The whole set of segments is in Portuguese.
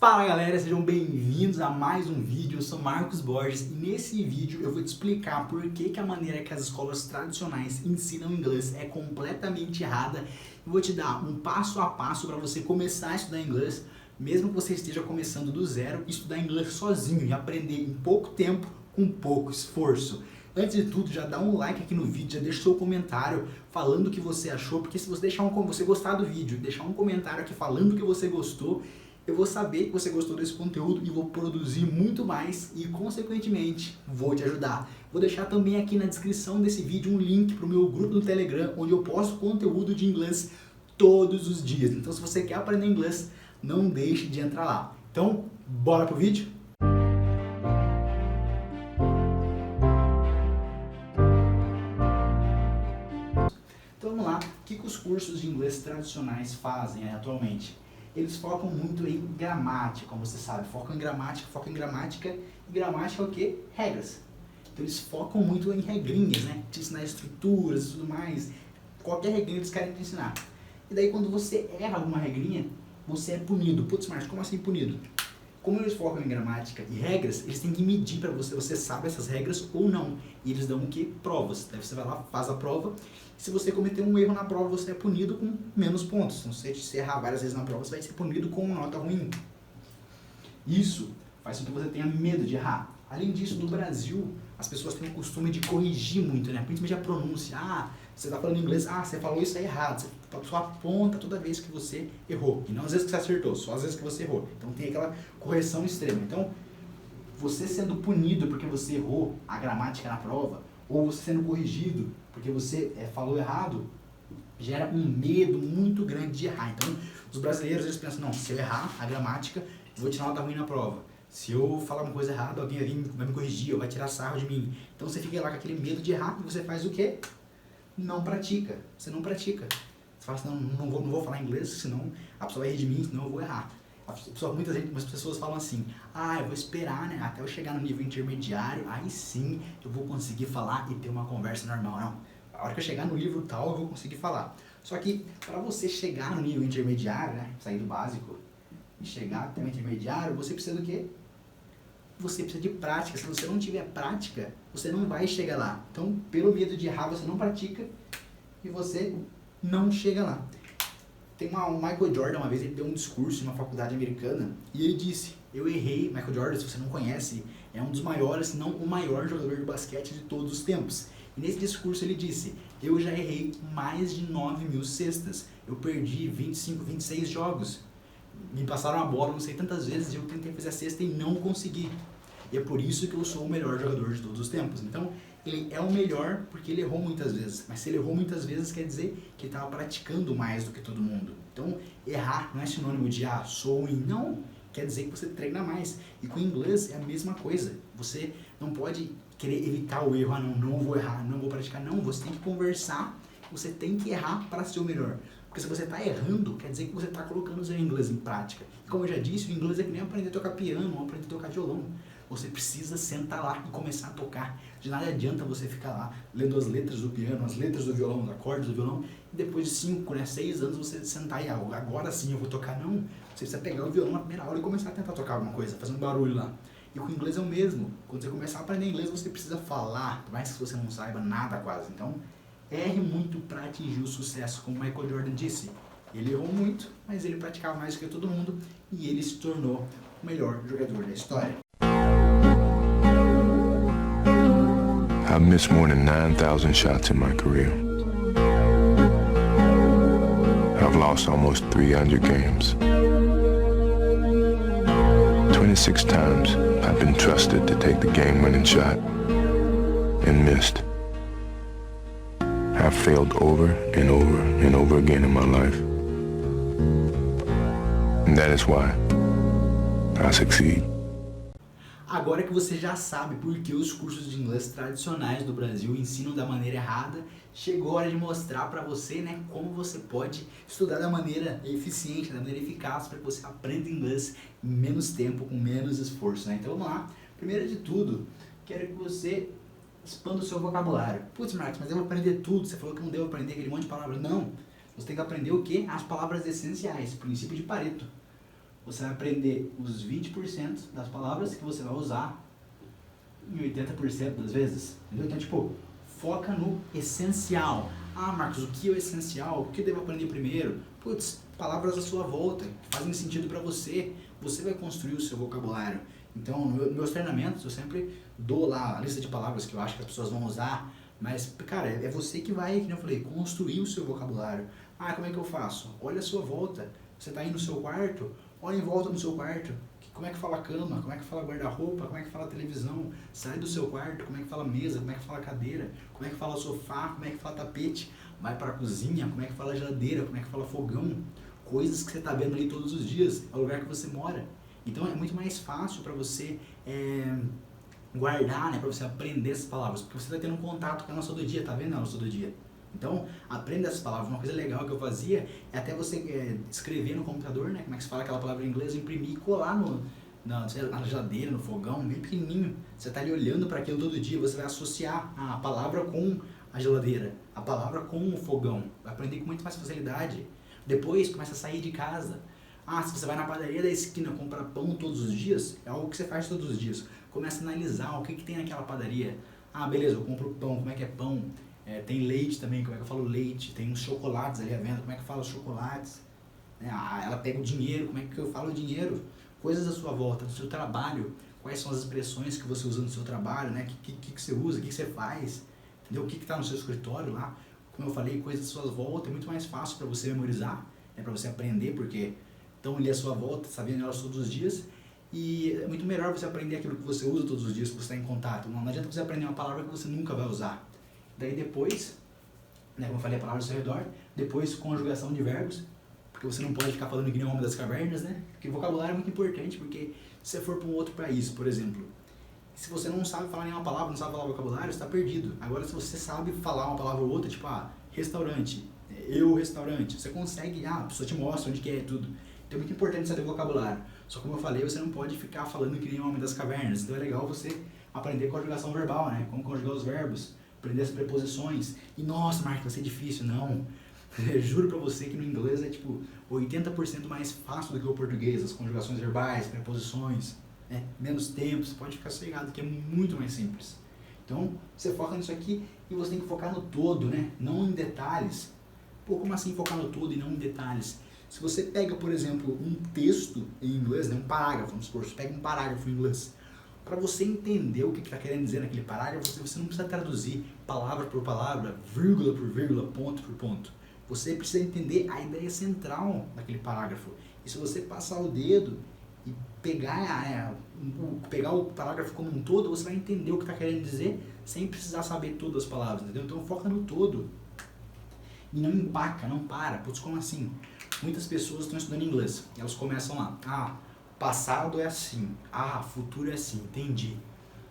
Fala galera, sejam bem-vindos a mais um vídeo. Eu sou Marcos Borges e nesse vídeo eu vou te explicar por que a maneira que as escolas tradicionais ensinam inglês é completamente errada. Eu vou te dar um passo a passo para você começar a estudar inglês, mesmo que você esteja começando do zero, estudar inglês sozinho e aprender em pouco tempo, com pouco esforço. Antes de tudo, já dá um like aqui no vídeo, já deixa seu comentário falando o que você achou, porque se você deixar você gostar do vídeo, deixar um comentário aqui falando o que você gostou, eu vou saber que você gostou desse conteúdo e vou produzir muito mais e, consequentemente, vou te ajudar. Vou deixar também aqui na descrição desse vídeo um link para o meu grupo do Telegram, onde eu posto conteúdo de inglês todos os dias. Então, se você quer aprender inglês, não deixe de entrar lá. Então, bora pro vídeo? Então, vamos lá. O que os cursos de inglês tradicionais fazem atualmente? Eles focam muito em gramática, como você sabe, focam em gramática, e gramática é o quê? Regras. Então eles focam muito em regrinhas, né? Te ensinar estruturas e tudo mais, qualquer regrinha eles querem te ensinar. E daí quando você erra alguma regrinha, você é punido. Putz, Marcos, como assim punido? Como eles focam em gramática e regras, eles têm que medir para você sabe essas regras ou não. E eles dão o quê? Provas. Daí você vai lá, faz a prova. Se você cometer um erro na prova, você é punido com menos pontos. Então, se você errar várias vezes na prova, você vai ser punido com uma nota ruim. Isso faz com que você tenha medo de errar. Além disso, no Brasil, as pessoas têm o costume de corrigir muito, né? Principalmente a pronúncia. Ah, você está falando inglês, você falou isso aí errado. Você só aponta toda vez que você errou. E não às vezes que você acertou, só às vezes que você errou. Então tem aquela correção extrema. Então, você sendo punido porque você errou a gramática na prova, ou você sendo corrigido porque você falou errado, gera um medo muito grande de errar. Então, os brasileiros eles pensam, não, se eu errar a gramática, eu vou tirar nota ruim na prova. Se eu falar uma coisa errada, alguém vai me corrigir, ou vai tirar sarro de mim. Então você fica lá com aquele medo de errar e você faz o quê? Não pratica. Você não pratica. Você fala assim, não vou falar inglês, senão a pessoa vai rir de mim, senão eu vou errar. Muitas pessoas falam assim, eu vou esperar, né, até eu chegar no nível intermediário, aí sim eu vou conseguir falar e ter uma conversa normal. Não, a hora que eu chegar no nível tal eu vou conseguir falar. Só que para você chegar no nível intermediário, né, sair do básico e chegar até o intermediário, você precisa do quê? Você precisa de prática. Se você não tiver prática, você não vai chegar lá. Então, pelo medo de errar, você não pratica e você não chega lá. Tem o Michael Jordan, uma vez ele deu um discurso em uma faculdade americana e ele disse, eu errei. Michael Jordan, se você não conhece, é um dos maiores, se não o maior jogador de basquete de todos os tempos. E nesse discurso ele disse, eu já errei mais de 9.000 cestas, eu perdi 25, 26 jogos, me passaram a bola não sei tantas vezes e eu tentei fazer a cesta e não consegui. E é por isso que eu sou o melhor jogador de todos os tempos. Então, ele é o melhor porque ele errou muitas vezes. Mas se ele errou muitas vezes, quer dizer que ele estava praticando mais do que todo mundo. Então, errar não é sinônimo de, sou ruim. Não, quer dizer que você treina mais. E com o inglês é a mesma coisa. Você não pode querer evitar o erro. Não vou errar, não vou praticar. Não, você tem que conversar, você tem que errar para ser o melhor. Porque se você está errando, quer dizer que você está colocando o seu inglês em prática. E como eu já disse, o inglês é que nem aprender a tocar piano ou aprender a tocar violão. Você precisa sentar lá e começar a tocar. De nada adianta você ficar lá lendo as letras do piano, as letras do violão, os acordes do violão, e depois de 5, 6 anos você sentar e agora sim eu vou tocar. Não, você precisa pegar o violão na primeira aula e começar a tentar tocar alguma coisa, fazer um barulho lá. E com o inglês é o mesmo. Quando você começar a aprender inglês, você precisa falar, por mais que você não saiba nada quase. Então, erre muito para atingir o sucesso, como Michael Jordan disse. Ele errou muito, mas ele praticava mais do que todo mundo e ele se tornou o melhor jogador da história. I've missed more than 9,000 shots in my career. I've lost almost 300 games. 26 times I've been trusted to take the game-winning shot and missed. I've failed over and over and over again in my life. And that is why I succeed. Agora que você já sabe por que os cursos de inglês tradicionais do Brasil ensinam da maneira errada, chegou a hora de mostrar para você, né, como você pode estudar da maneira eficiente, da maneira eficaz, para que você aprenda inglês em menos tempo, com menos esforço, né? Então vamos lá. Primeiro de tudo, quero que você expanda o seu vocabulário. Putz, Marcos, mas eu vou aprender tudo. Você falou que não devo aprender aquele monte de palavras. Não. Você tem que aprender o quê? As palavras essenciais, princípio de Pareto. você vai aprender os 20% das palavras que você vai usar em 80% das vezes, entendeu? Então, tipo, foca no essencial. Ah, Marcos, o que é o essencial? O que eu devo aprender primeiro? Putz, palavras à sua volta, que fazem sentido para você. Você vai construir o seu vocabulário. Então, nos meus treinamentos, eu sempre dou lá a lista de palavras que eu acho que as pessoas vão usar, mas, cara, é você que vai, como eu falei, construir o seu vocabulário. Ah, como é que eu faço? Olha a sua volta. Você está aí no seu quarto, olha em volta no seu quarto. Como é que fala cama? Como é que fala guarda-roupa? Como é que fala televisão? Sai do seu quarto, como é que fala mesa? Como é que fala cadeira? Como é que fala sofá? Como é que fala tapete? Vai para a cozinha, como é que fala geladeira? Como é que fala fogão? Coisas que você está vendo ali todos os dias, é o lugar que você mora. Então é muito mais fácil para você guardar, né, para você aprender essas palavras, porque você está tendo um contato com ela todo dia, tá vendo ela todo dia. Então, aprenda essas palavras. Uma coisa legal que eu fazia é até você escrever no computador, né, como é que se fala aquela palavra em inglês, imprimir e colar na geladeira, no fogão, bem pequenininho. Você está ali olhando para aquilo todo dia, você vai associar a palavra com a geladeira, a palavra com o fogão. Vai aprender com muito mais facilidade. Depois, começa a sair de casa. Ah, se você vai na padaria da esquina comprar pão todos os dias, é algo que você faz todos os dias. Começa a analisar o que tem naquela padaria. Ah, beleza, eu compro pão, como é que é pão? Tem leite também, como é que eu falo leite? Tem uns chocolates ali à venda, como é que eu falo os chocolates? Ela pega o dinheiro, como é que eu falo o dinheiro? Coisas à sua volta, do seu trabalho, quais são as expressões que você usa no seu trabalho, né? O que você usa, o que você faz, entendeu? O que está no seu escritório lá? Como eu falei, coisas à sua volta, é muito mais fácil para você memorizar, para você aprender, porque estão ali à sua volta, sabendo elas todos os dias. E é muito melhor você aprender aquilo que você usa todos os dias, que você está em contato. Não adianta você aprender uma palavra que você nunca vai usar. Daí depois, né, como eu falei, a palavra ao seu redor, depois conjugação de verbos, porque você não pode ficar falando que nem o homem das cavernas, né? Porque o vocabulário é muito importante, porque se você for para um outro país, por exemplo, se você não sabe falar nenhuma palavra, não sabe falar vocabulário, você está perdido. Agora, se você sabe falar uma palavra ou outra, tipo, restaurante, restaurante, você consegue, a pessoa te mostra onde que é tudo. Então é muito importante saber vocabulário. Só como eu falei, você não pode ficar falando que nem o homem das cavernas. Então é legal você aprender conjugação verbal, né? Como conjugar os verbos, aprender as preposições. E nossa, Marcos, vai ser difícil. Não. Eu juro pra você que no inglês é tipo 80% mais fácil do que o português. As conjugações verbais, preposições, né? Menos tempo, você pode ficar sossegado, que é muito mais simples. Então, você foca nisso aqui e você tem que focar no todo, né? Não em detalhes. Pô, como assim focar no todo e não em detalhes? Se você pega, por exemplo, um texto em inglês, né, um parágrafo, vamos supor, você pega um parágrafo em inglês, para você entender o que está querendo dizer naquele parágrafo, você não precisa traduzir palavra por palavra, vírgula por vírgula, ponto por ponto. Você precisa entender a ideia central daquele parágrafo. E se você passar o dedo e pegar o parágrafo como um todo, você vai entender o que está querendo dizer sem precisar saber todas as palavras, entendeu? Então foca no todo. E não empaca, não para. Putz, como assim? Muitas pessoas estão estudando inglês. Elas começam lá. Passado é assim. Futuro é assim. Entendi.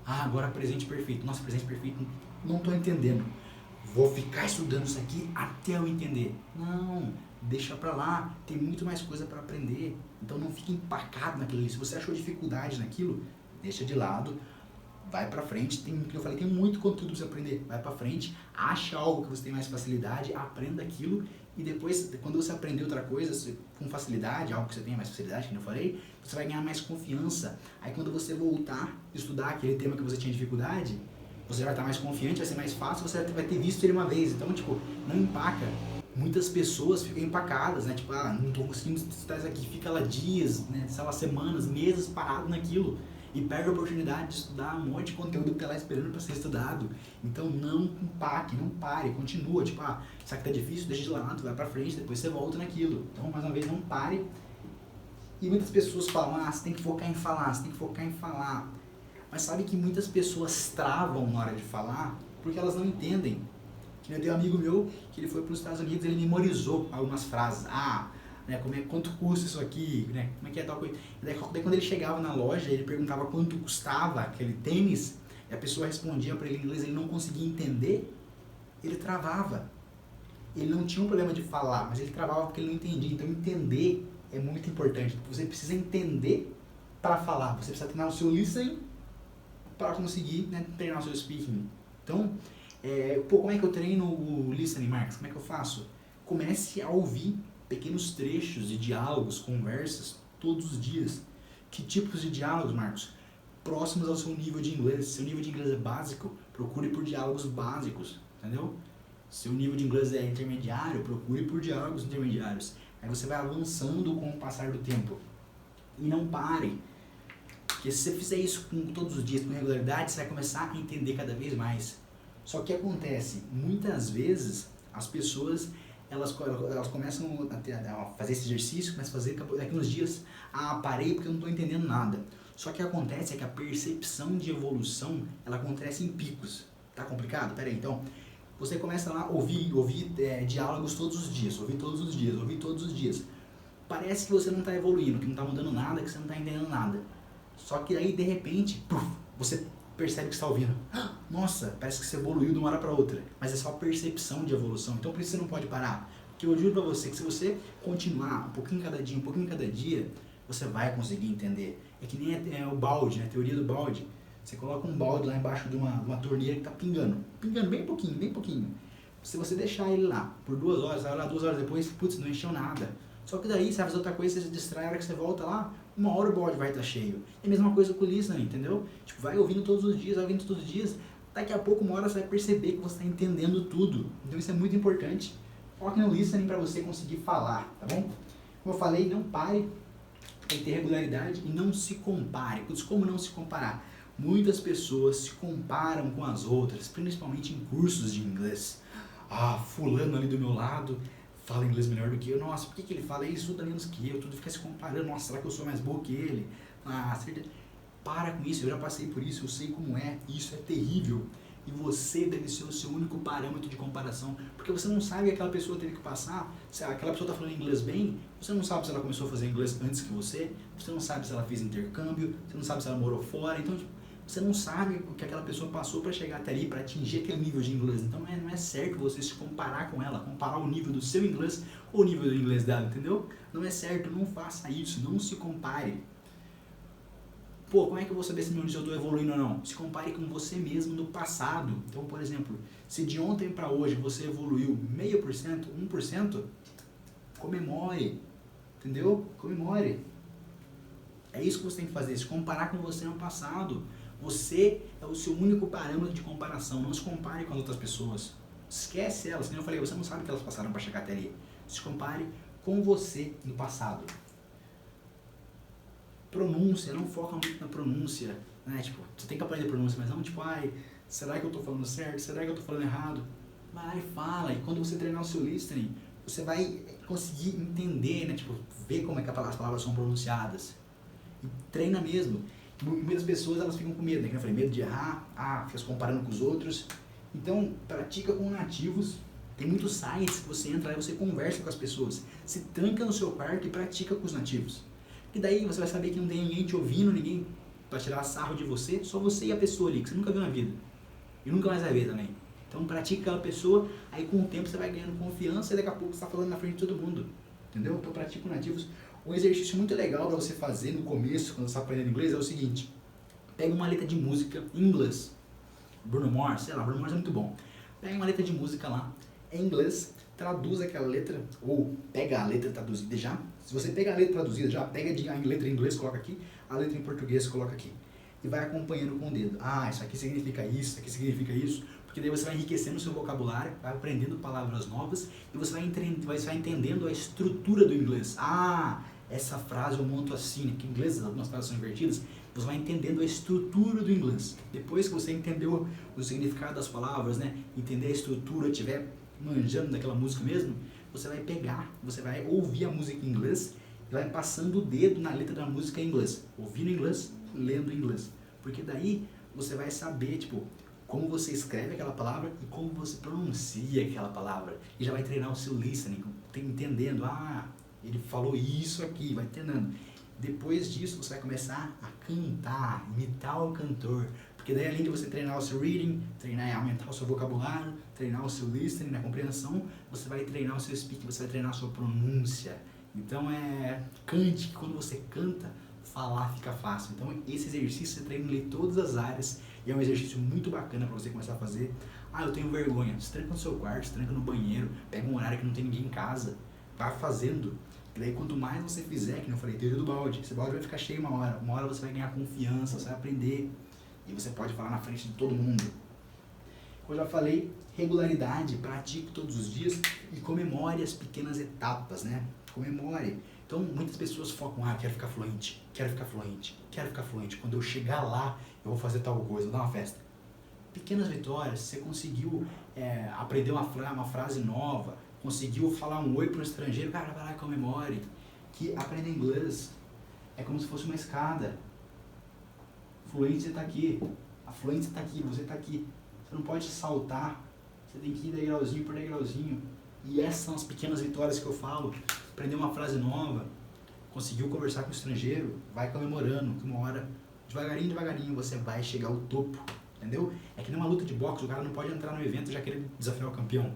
Agora presente perfeito. Nossa, presente perfeito. Não estou entendendo. Vou ficar estudando isso aqui até eu entender. Não, deixa pra lá. Tem muito mais coisa para aprender. Então não fique empacado naquilo ali. Se você achou dificuldade naquilo, deixa de lado. Vai pra frente, eu falei, tem muito conteúdo pra você aprender. Vai pra frente, acha algo que você tem mais facilidade, aprenda aquilo e depois, quando você aprender outra coisa com facilidade, algo que você tenha mais facilidade, como eu falei, você vai ganhar mais confiança. Aí quando você voltar a estudar aquele tema que você tinha dificuldade, você vai estar mais confiante, vai ser mais fácil, você vai ter visto ele uma vez. Então, não empaca. Muitas pessoas ficam empacadas, né? Não tô conseguindo estudar isso aqui, fica lá dias, né? Sei lá, semanas, meses parado naquilo. E perde a oportunidade de estudar um monte de conteúdo que está lá esperando para ser estudado. Então não empaque, não pare, continua. Isso aqui tá difícil, deixa de lado, vai para frente, depois você volta naquilo. Então, mais uma vez, não pare. E muitas pessoas falam, você tem que focar em falar, você tem que focar em falar. Mas sabe que muitas pessoas travam na hora de falar porque elas não entendem. Eu tenho um amigo meu que ele foi para os Estados Unidos, ele memorizou algumas frases. Né, quanto custa isso aqui, né, como é que é tal coisa. E daí quando ele chegava na loja, ele perguntava quanto custava aquele tênis, e a pessoa respondia para ele em inglês, ele não conseguia entender, ele travava. Ele não tinha um problema de falar, mas ele travava porque ele não entendia. Então entender é muito importante. Você precisa entender para falar, você precisa treinar o seu listening para conseguir, né, treinar o seu speaking. Então, como é que eu treino o listening, Marcos? Como é que eu faço? Comece a ouvir pequenos trechos de diálogos, conversas, todos os dias. Que tipos de diálogos, Marcos? Próximos ao seu nível de inglês. Se seu nível de inglês é básico, procure por diálogos básicos, entendeu? Se o nível de inglês é intermediário, procure por diálogos intermediários. Aí você vai avançando com o passar do tempo. E não pare. Porque se você fizer isso todos os dias, com regularidade, você vai começar a entender cada vez mais. Só que acontece, muitas vezes, as pessoas, elas começam a fazer esse exercício, começam a fazer, daqui uns dias, parei porque eu não estou entendendo nada. Só que acontece que a percepção de evolução, ela acontece em picos. Tá complicado? Pera aí, então, você começa lá a ouvir diálogos todos os dias, ouvir todos os dias. Parece que você não está evoluindo, que não está mudando nada, que você não está entendendo nada. Só que aí, de repente, você percebe que está ouvindo. Nossa, parece que você evoluiu de uma hora para outra. Mas é só percepção de evolução. Então, por isso você não pode parar. Porque eu juro para você que se você continuar um pouquinho cada dia, você vai conseguir entender. É que nem o balde, né? A teoria do balde. Você coloca um balde lá embaixo de uma torneira que está pingando bem pouquinho. Se você deixar ele lá por 2 horas, vai lá 2 horas depois, putz, não encheu nada. Só que daí, você vai fazer outra coisa, você se distrai, a hora que você volta lá, 1 hora o balde vai estar cheio. É a mesma coisa com o listening, entendeu? Tipo, vai ouvindo todos os dias, daqui a pouco, 1 hora você vai perceber que você está entendendo tudo. Então isso é muito importante. Foque no listening para você conseguir falar, tá bom? Como eu falei, não pare, tem que ter regularidade e não se compare. Putz, como não se comparar? Muitas pessoas se comparam com as outras, principalmente em cursos de inglês. Fulano ali do meu lado fala inglês melhor do que eu. Nossa, por que ele fala isso? Tudo menos que eu. Tudo fica se comparando. Nossa, será que eu sou mais burro que ele? Certeza. Para com isso. Eu já passei por isso. Eu sei como é. Isso é terrível. E você deve ser o seu único parâmetro de comparação. Porque você não sabe o que aquela pessoa teve que passar. Se aquela pessoa está falando inglês bem, você não sabe se ela começou a fazer inglês antes que você. Você não sabe se ela fez intercâmbio. Você não sabe se ela morou fora. Então, você não sabe o que aquela pessoa passou para chegar até ali, para atingir aquele nível de inglês. Então não é certo você se comparar com ela, comparar o nível do seu inglês ou o nível do inglês dela, entendeu? Não é certo, não faça isso, não se compare. Como é que eu vou saber se eu estou evoluindo ou não? Se compare com você mesmo no passado. Então, por exemplo, se de ontem para hoje você evoluiu 0,5%, 1%, comemore, entendeu? Comemore. É isso que você tem que fazer, se comparar com você no passado. Você é o seu único parâmetro de comparação. Não se compare com as outras pessoas. Esquece elas. Como eu falei, você não sabe o que elas passaram para chegar até ali. Se compare com você no passado. Pronúncia. Não foca muito na pronúncia. Né? Tipo, você tem que aprender pronúncia, mas não tipo, será que eu estou falando certo? Será que eu estou falando errado? Vai, fala. E quando você treinar o seu listening, você vai conseguir entender, né? Tipo, ver como é que as palavras são pronunciadas. E treina mesmo. Muitas pessoas elas ficam com medo, né? Como eu falei, medo de errar, fica se comparando com os outros. Então, pratica com nativos. Tem muitos sites que você entra e você conversa com as pessoas. Se tranca no seu quarto e pratica com os nativos. E daí você vai saber que não tem ninguém te ouvindo, ninguém para tirar sarro de você, só você e a pessoa ali, que você nunca viu na vida. E nunca mais vai ver também. Então, pratica aquela pessoa, aí com o tempo você vai ganhando confiança e daqui a pouco você está falando na frente de todo mundo. Entendeu? Então, pratica com nativos. Um exercício muito legal para você fazer no começo, quando você está aprendendo inglês, é o seguinte. Pega uma letra de música em inglês. Bruno Mars, Bruno Mars é muito bom. Pega uma letra de música lá, em inglês, traduz aquela letra, ou pega a letra traduzida já. Se você pega a letra traduzida já, pega a letra em inglês, coloca aqui, a letra em português, coloca aqui. E vai acompanhando com o dedo. Isso aqui significa isso, isso aqui significa isso. Porque daí você vai enriquecendo o seu vocabulário, vai aprendendo palavras novas e você vai entendendo a estrutura do inglês. Essa frase eu monto assim, né? Que em inglês algumas frases são invertidas. Você vai entendendo a estrutura do inglês. Depois que você entendeu o significado das palavras, né? Entender a estrutura, estiver manjando daquela música mesmo, você vai pegar, você vai ouvir a música em inglês e vai passando o dedo na letra da música em inglês. Ouvindo em inglês, lendo em inglês. Porque daí você vai saber, tipo, como você escreve aquela palavra e como você pronuncia aquela palavra. E já vai treinar o seu listening, entendendo, ele falou isso aqui, vai treinando. Depois disso, você vai começar a cantar, imitar o cantor. Porque daí, além de você treinar o seu reading, treinar e aumentar o seu vocabulário, treinar o seu listening, na compreensão, você vai treinar o seu speaking, você vai treinar a sua pronúncia. Então, cante, que quando você canta, falar fica fácil. Então, esse exercício você treina em todas as áreas e é um exercício muito bacana para você começar a fazer. Eu tenho vergonha. Se tranca no seu quarto, se tranca no banheiro, pega um horário que não tem ninguém em casa, vai fazendo. E daí quanto mais você fizer, que nem eu falei, teoria do balde, esse balde vai ficar cheio uma hora você vai ganhar confiança, você vai aprender, e você pode falar na frente de todo mundo. Como eu já falei, regularidade, pratique todos os dias e comemore as pequenas etapas, né? Comemore. Então, muitas pessoas focam, quero ficar fluente, quero ficar fluente, quero ficar fluente. Quando eu chegar lá, eu vou fazer tal coisa, vou dar uma festa. Pequenas vitórias, você conseguiu aprender uma frase nova, conseguiu falar um oi para um estrangeiro, cara, vai lá e comemore. Que aprender inglês é como se fosse uma escada. Fluente, você está aqui. A fluência está aqui, você está aqui. Você não pode saltar, você tem que ir degrauzinho por degrauzinho. E essas são as pequenas vitórias que eu falo. Aprender uma frase nova, conseguiu conversar com o estrangeiro, vai comemorando, que uma hora, devagarinho, você vai chegar ao topo, entendeu? É que nem uma luta de boxe, o cara não pode entrar no evento e já querer desafiar o campeão.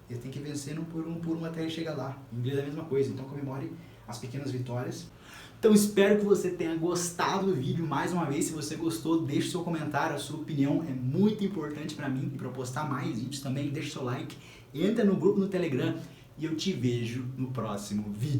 Ele tem que vencer um por um até ele chegar lá. Em inglês é a mesma coisa, então comemore as pequenas vitórias. Então espero que você tenha gostado do vídeo. Mais uma vez, se você gostou, deixe seu comentário, a sua opinião é muito importante para mim e para eu postar mais vídeos também. Deixe seu like, entra no grupo no Telegram e eu te vejo no próximo vídeo.